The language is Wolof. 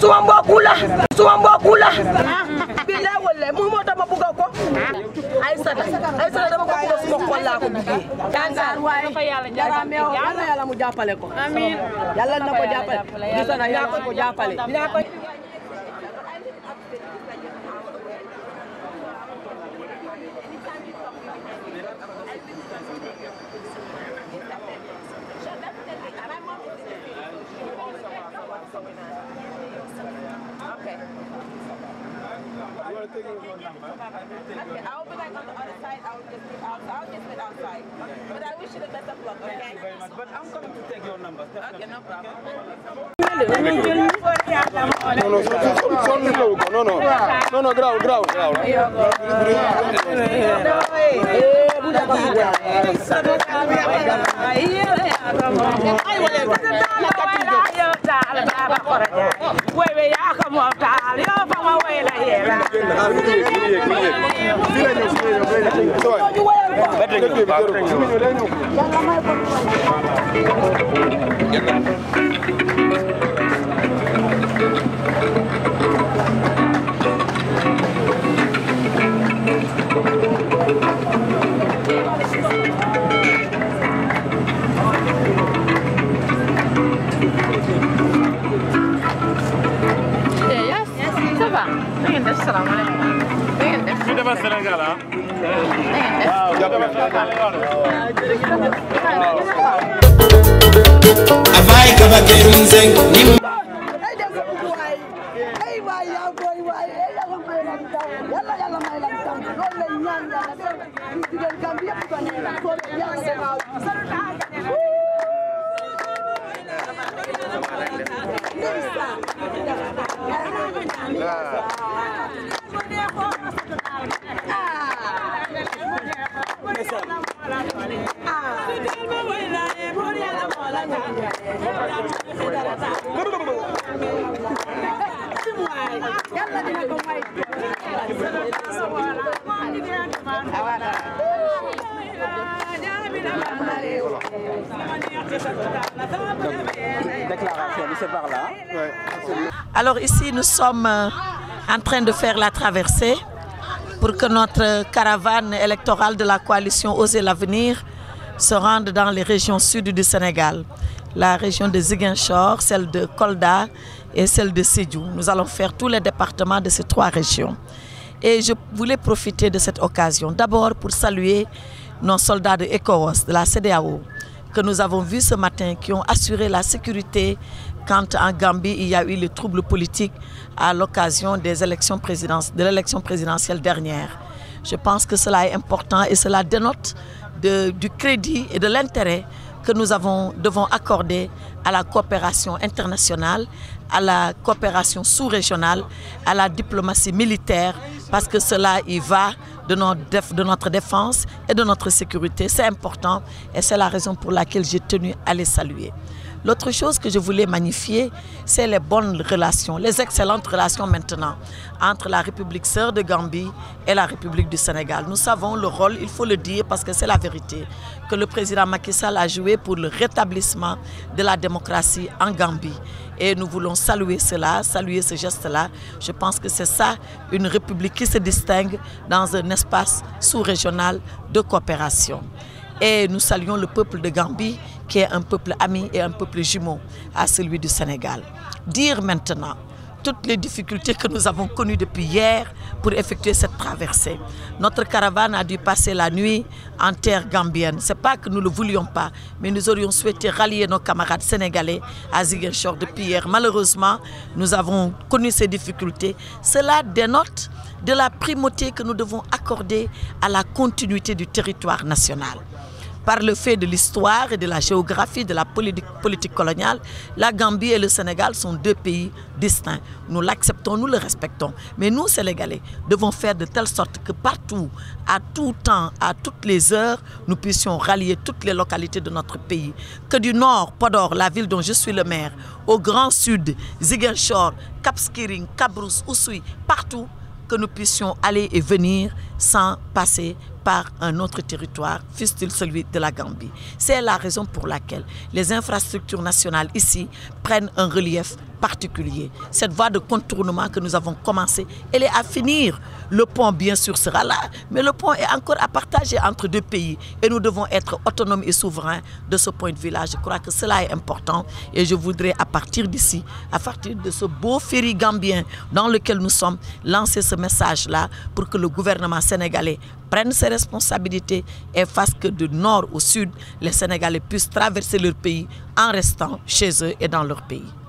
suma mbokku la billahi wallahi mu moo tax ma bëgg ko Aïssata dama ko bëgg suma xol laa ko bëggee dangar waay yàlla mu jàppale ko amiin yàlla na ko jàppale gis na yàlla ko jàppale Okay, I'll be like on the other side. I'll just wait outside. But I wish you the best of luck, okay? Thank you very much. But I'm coming to take your number. Okay, no problem. No, grau. Alors ici, nous sommes en train de faire la traversée pour que notre caravane électorale de la coalition Osez l'avenir se rende dans les régions sud du Sénégal. La région de Ziguinchor, celle de Kolda et celle de Sédhiou. Nous allons faire tous les départements de ces trois régions. Et je voulais profiter de cette occasion, d'abord pour saluer nos soldats de ECOWAS, de la CEDEAO, que nous avons vus ce matin, qui ont assuré la sécurité quand en Gambie il y a eu les troubles politiques à l'occasion des élections de l'élection présidentielle dernière. Je pense que cela est important et cela dénote du crédit et de l'intérêt que nous devons accorder à la coopération internationale, à la coopération sous-régionale, à la diplomatie militaire, parce que cela y va de notre défense et de notre sécurité. C'est important et c'est la raison pour laquelle j'ai tenu à les saluer. L'autre chose que je voulais magnifier, c'est les bonnes relations, les excellentes relations maintenant entre la République sœur de Gambie et la République du Sénégal. Nous savons le rôle, il faut le dire parce que c'est la vérité, que le président Macky Sall a joué pour le rétablissement de la démocratie en Gambie. Et nous voulons saluer cela, saluer ce geste-là. Je pense que c'est ça, une république qui se distingue dans un espace sous-régional de coopération. Et nous saluons le peuple de Gambie, qui est un peuple ami et un peuple jumeau à celui du Sénégal. Dire maintenant toutes les difficultés que nous avons connues depuis hier pour effectuer cette traversée. Notre caravane a dû passer la nuit en terre gambienne. Ce n'est pas que nous ne le voulions pas, mais nous aurions souhaité rallier nos camarades sénégalais à Ziguinchor depuis hier. Malheureusement, nous avons connu ces difficultés. Cela dénote de la primauté que nous devons accorder à la continuité du territoire national. Par le fait de l'histoire et de la géographie de la politique coloniale, la Gambie et le Sénégal sont deux pays distincts. Nous l'acceptons, nous le respectons. Mais nous, Sénégalais, devons faire de telle sorte que partout, à tout temps, à toutes les heures, nous puissions rallier toutes les localités de notre pays. Que du nord, Podor, la ville dont je suis le maire, au grand sud, Ziguinchor, Cap Skirring, Cabrousse, Oussouye, partout, que nous puissions aller et venir sans passer par un autre territoire, fût-il celui de la Gambie. C'est la raison pour laquelle les infrastructures nationales ici prennent un relief particulier. Cette voie de contournement que nous avons commencé, elle est à finir. Le pont, bien sûr, sera là, mais le pont est encore à partager entre deux pays et nous devons être autonomes et souverains de ce point de vue-là. Je crois que cela est important et je voudrais, à partir d'ici, à partir de ce beau ferry gambien dans lequel nous sommes, lancer ce message-là pour que le gouvernement sénégalais prenne ses responsabilités et fasse que du nord au sud, les Sénégalais puissent traverser leur pays en restant chez eux et dans leur pays.